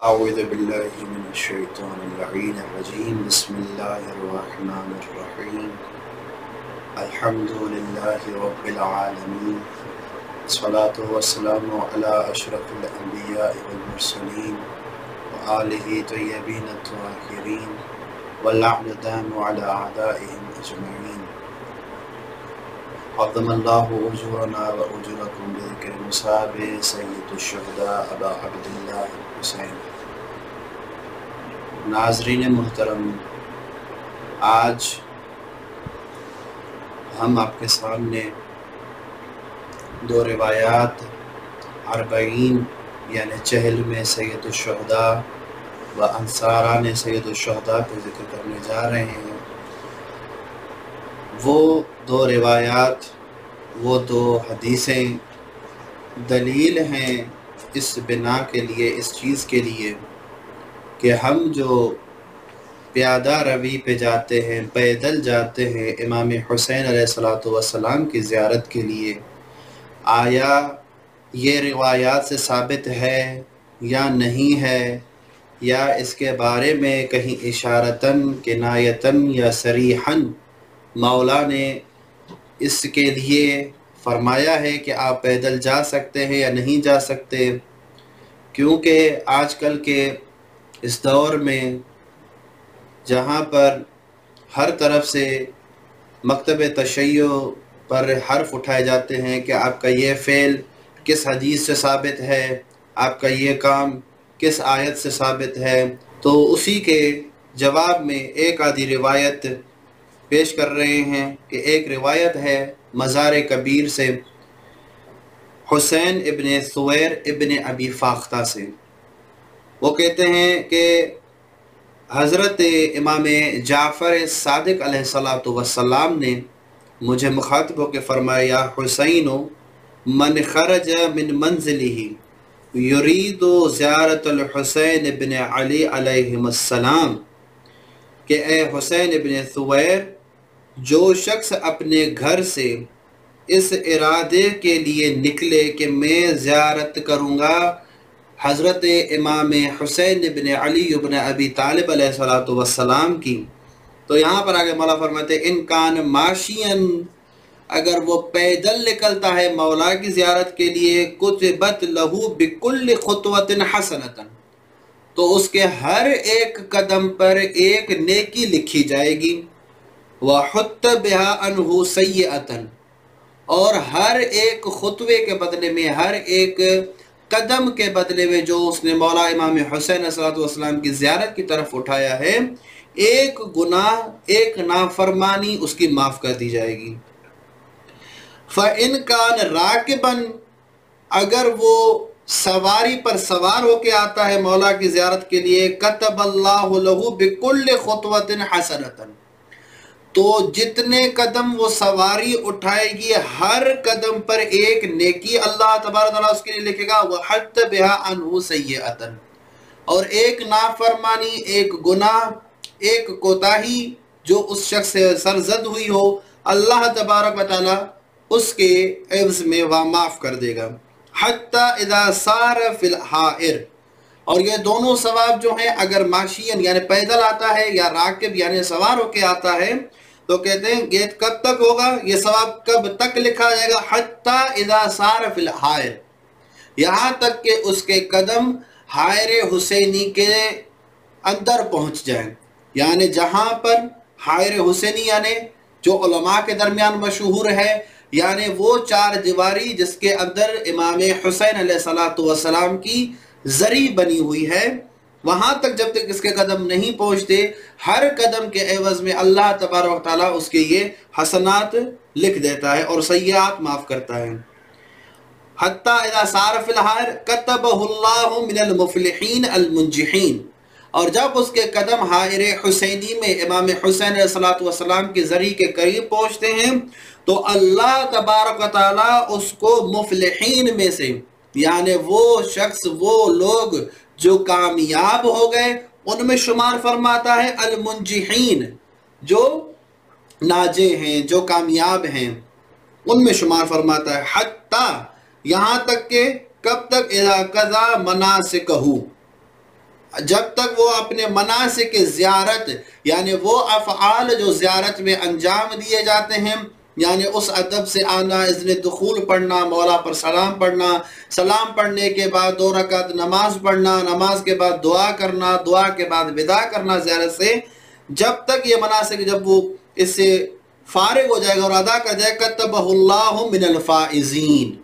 أعوذ بالله من الشيطان اللعين الرجيم بسم الله الرحمن الرحيم الحمد لله رب العالمين الصلاة والسلام على أشرف الأنبياء والمرسلين وآله طيبين الطاهرين واللعن دام على أعدائهم أجمعين عظم الله أجورنا وأجوركم بذكر مصاب سيد الشهداء أبا عبد الله الحسين۔ ناظرین محترم، آج ہم آپ کے سامنے دو روایات اربعین یعنی چہل میں سید الشہداء و انصاران سید الشہداء کو ذکر کرنے جا رہے ہیں۔ وہ دو روایات، وہ دو حدیثیں دلیل ہیں اس بنا کے لیے، اس چیز کے لیے کہ ہم جو پیادہ روی پہ جاتے ہیں، پیدل جاتے ہیں امام حسین علیہ السلام کی زیارت کے لیے، آیا یہ روایات سے ثابت ہے یا نہیں ہے، یا اس کے بارے میں کہیں اشارتاً، کنایتاً یا صریحاً مولا نے اس کے لیے فرمایا ہے کہ آپ پیدل جا سکتے ہیں یا نہیں جا سکتے؟ کیونکہ آج کل کے اس دور میں جہاں پر ہر طرف سے مکتب تشیع پر حرف اٹھائے جاتے ہیں کہ آپ کا یہ فعل کس حدیث سے ثابت ہے، آپ کا یہ کام کس آیت سے ثابت ہے، تو اسی کے جواب میں ایک آدھی روایت پیش کر رہے ہیں کہ ایک روایت ہے مزار کبیر سے، حسین ابن ثویر ابن ابی فاختہ سے۔ وہ کہتے ہیں کہ حضرت امام جعفر صادق علیہ السلام نے مجھے مخاطب ہو کے فرمایا، یا حسین من خرج من منزلہ یرید زیارت الحسین ابن علی علیہ السلام، کہ اے حسین ابن ثویر، جو شخص اپنے گھر سے اس ارادے کے لیے نکلے کہ میں زیارت کروں گا حضرت امام حسین ابن علی ابن ابی طالب علیہ السلام کی، تو یہاں پر آگے مولا فرماتے ہیں ان کان ماشین، اگر وہ پیدل نکلتا ہے مولا کی زیارت کے لیے، کتبت لہو بکل خطوۃ حسنۃ، تو اس کے ہر ایک قدم پر ایک نیکی لکھی جائے گی، وحط بہا عنہ سیئۃ، اور ہر ایک خطوے کے بدلے میں، ہر ایک قدم کے بدلے میں جو اس نے مولا امام حسین علیہ السلام کی زیارت کی طرف اٹھایا ہے، ایک گناہ، ایک نافرمانی اس کی معاف کر دی جائے گی۔ فَإِنْ كَانَ رَاكِبًا، اگر وہ سواری پر سوار ہو کے آتا ہے مولا کی زیارت کے لیے، كَتَبَ اللَّهُ لَهُ بِكُلِّ خُطْوَةٍ حَسَنَةً، تو جتنے قدم وہ سواری اٹھائے گی ہر قدم پر ایک نیکی اللہ تبارک تعالیٰ اس کے لیے لکھے گا، وَحَتَّ بِهَا عَنْهُ سَيِّئَةً، اور ایک نافرمانی، ایک گناہ، ایک کوتاہی جو اس شخص سے سرزد ہوئی ہو، اللہ تبارک تعالیٰ اس کے عوض میں وہ معاف کر دے گا۔ حَتَّى إِذَا سَارَ فِي الْحَائِرِ، اور یہ دونوں ثواب جو ہیں اگر ماشین یعنی پیدل آتا ہے یا راکب یعنی سوار ہو کے آتا ہے، تو کہتے ہیں یہ کب تک ہوگا، یہ ثواب کب تک لکھا جائے گا؟ حتی اذا سار فی الحائر، یہاں تک کہ اس کے قدم حائر حسینی کے اندر پہنچ جائیں، یعنی جہاں پر حائر حسینی یعنی جو علماء کے درمیان مشہور ہے، یعنی وہ چار دیواری جس کے اندر امام حسین علیہ السلام کی زری بنی ہوئی ہے، وہاں تک جب تک اس کے قدم نہیں پہنچتے، ہر قدم کے عوض میں اللہ تبارک و تعالیٰ اس کے یہ حسنات لکھ دیتا ہے اور سیئات معاف کرتا ہے۔ حتی اذا سار فی الحائر کتبہ اللہ من المفلحین المنجحین، اور جب اس کے قدم حائر حسینی میں امام حسین علیہ السلام کی زری کے قریب پہنچتے ہیں، تو اللہ تبارک و تعالیٰ اس کو مفلحین میں سے، یعنی وہ شخص، وہ لوگ جو کامیاب ہو گئے ان میں شمار فرماتا ہے، المنجحین جو ناجے ہیں، جو کامیاب ہیں، ان میں شمار فرماتا ہے۔ حتی، یہاں تک کہ کب تک؟ اذا قضا مناسکہ، جب تک وہ اپنے مناسک زیارت یعنی وہ افعال جو زیارت میں انجام دیے جاتے ہیں، یعنی اس ادب سے آنا، اذن دخول پڑھنا، مولا پر سلام پڑھنا، سلام پڑھنے کے بعد 2 رکعت نماز پڑھنا، نماز کے بعد دعا کرنا، دعا کے بعد وداع کرنا زیارت سے، جب تک یہ مناسک جب وہ اس سے فارغ ہو جائے گا اور ادا کر جائے گا، کتبہ اللہ من الفائزین،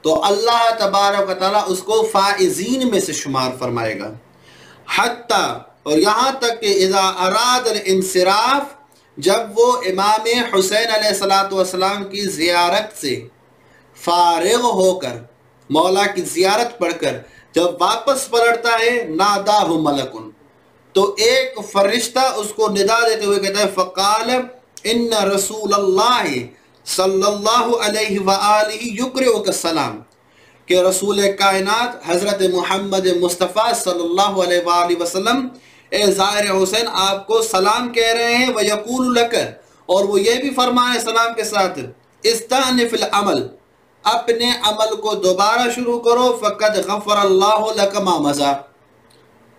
تو اللہ تبارک و تعالیٰ اس کو فائزین میں سے شمار فرمائے گا۔ حتیٰ، اور یہاں تک کہ اذا اراد الانصراف، جب وہ امام حسین علیہ السلام کی زیارت سے فارغ ہو کر، مولا کی زیارت پڑھ کر جب واپس پلٹتا ہے، ناداہ ملکن، تو ایک فرشتہ اس کو ندا دیتے ہوئے کہتا ہے فقال ان رسول اللہ صلی اللہ علیہ وآلہ یقرئک السلام، کہ رسول کائنات حضرت محمد مصطفیٰ صلی اللہ علیہ وآلہ وسلم اے زائر حسین آپ کو سلام کہہ رہے ہیں، وَيَقُولُ لَكَ، اور وہ یہ بھی فرمائے سلام کے ساتھ استأنف العمل، اپنے عمل کو دوبارہ شروع کرو، فقد غفر اللہ لک ما مضی،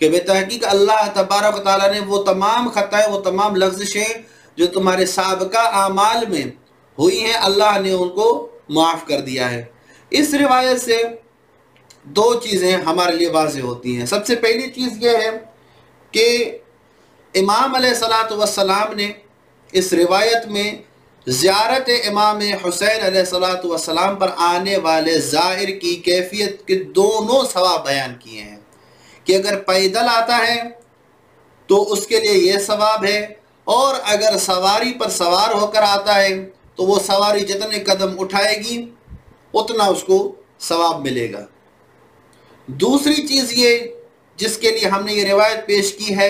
کہ بے تحقیق اللہ تبارک و تعالیٰ نے وہ تمام خطائیں، وہ تمام لغزشیں جو تمہارے سابقہ اعمال میں ہوئی ہیں، اللہ نے ان کو معاف کر دیا ہے۔ اس روایت سے 2 چیزیں ہمارے لیے واضح ہوتی ہیں۔ سب سے پہلی چیز یہ ہے کہ امام علیہ السلام نے اس روایت میں زیارت امام حسین علیہ السلام پر آنے والے زائر کی کیفیت کے دونوں ثواب بیان کیے ہیں، کہ اگر پیدل آتا ہے تو اس کے لیے یہ ثواب ہے، اور اگر سواری پر سوار ہو کر آتا ہے تو وہ سواری جتنے قدم اٹھائے گی اتنا اس کو ثواب ملے گا۔ دوسری چیز یہ جس کے لیے ہم نے یہ روایت پیش کی ہے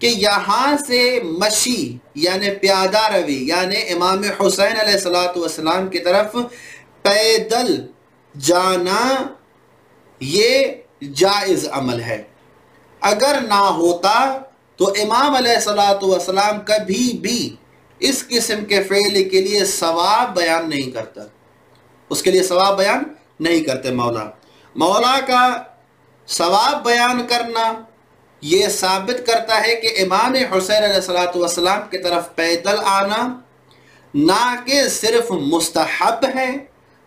کہ یہاں سے مشی یعنی پیادہ روی، یعنی امام حسین علیہ السلام کی طرف پیدل جانا یہ جائز عمل ہے۔ اگر نہ ہوتا تو امام علیہ السلام کبھی بھی اس قسم کے فعل کے لیے ثواب بیان نہیں کرتا، اس کے لیے ثواب بیان نہیں کرتے۔ مولا کا ثواب بیان کرنا یہ ثابت کرتا ہے کہ امام حسین علیہ السلام کی طرف پیدل آنا نہ کہ صرف مستحب ہے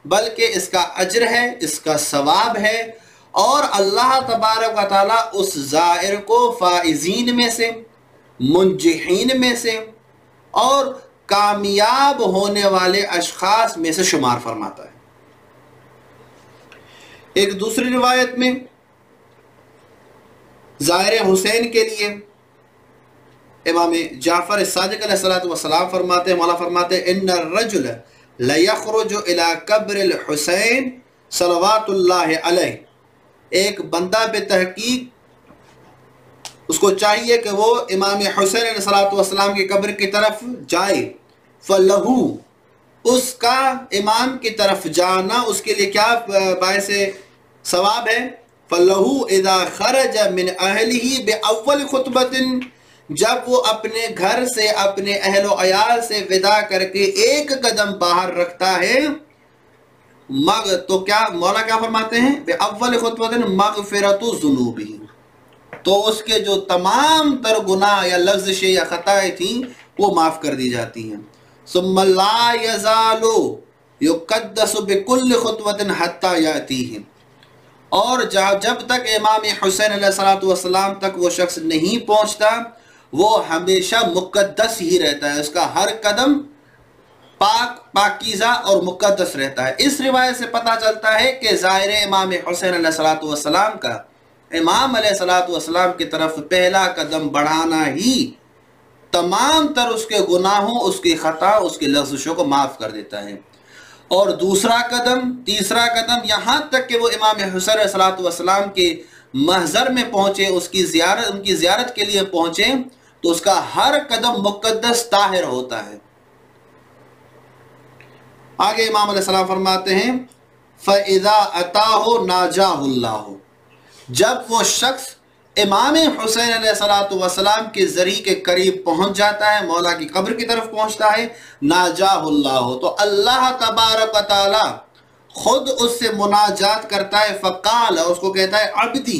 بلکہ اس کا اجر ہے، اس کا ثواب ہے، اور اللہ تبارک و تعالیٰ اس زائر کو فائزین میں سے، منجحین میں سے اور کامیاب ہونے والے اشخاص میں سے شمار فرماتا ہے۔ ایک دوسری روایت میں زائر حسین کے لیے امام جعفر صادق علیہ السلام فرماتے ہیں، مولا فرماتے ہیں ان الرجل لیخرج الى قبر الحسین صلوات اللہ علیہ، ایک بندہ بے تحقیق اس کو چاہیے کہ وہ امام حسین علیہ السلام کی قبر کی طرف جائے، فَلَهُ، اس کا امام کی طرف جانا اس کے لیے کیا باعث ثواب ہے؟ فَلَهُ اِذَا خَرَجَ مِنْ أَهْلِهِ بِأَوَّلِ خُطْبَةٍ، جب وہ اپنے گھر سے اپنے اہل و عیال سے وداع کر کے ایک قدم باہر رکھتا ہے، تو کیا مولا کیا فرماتے ہیں؟ بِأَوَّلِ خُطْبَةٍ مَغْفِرَةُ ذُنُوبِهِ، تو اس کے جو تمام تر گناہ یا لغزشیں یا خطائیں تھیں وہ معاف کر دی جاتی ہیں۔ ثُمَّ لَا يَزَالُ يُقَدَّسُ بِكُلِّ خُطْوَةٍ حَتَّى يَأْتِيهِ، اور جب تک امام حسین علیہ السلام تک وہ شخص نہیں پہنچتا وہ ہمیشہ مقدس ہی رہتا ہے، اس کا ہر قدم پاکیزہ اور مقدس رہتا ہے۔ اس روایت سے پتہ چلتا ہے کہ زائر امام حسین علیہ السلام کا امام علیہ السلام کی طرف پہلا قدم بڑھانا ہی تمام تر اس کے گناہوں، اس کی خطا، اس کی لغزشوں کو معاف کر دیتا ہے، اور دوسرا قدم، تیسرا قدم، یہاں تک کہ وہ امام حسین علیہ السلام کے محضر میں پہنچے، ان کی زیارت کے لیے پہنچے، تو اس کا ہر قدم مقدس طاہر ہوتا ہے۔ آگے امام علیہ السلام فرماتے ہیں فَإِذَا أَتَاهُ نَاجَاهُ اللَّهُ، جب وہ شخص امام حسین علیہ السلام کے ذریعے کے قریب پہنچ جاتا ہے، مولا کی قبر کی طرف پہنچتا ہے، ناجاہ اللہ، تو اللہ تبارک و تعالی خود اس سے مناجات کرتا ہے، فقال، اس کو کہتا ہے عبدی،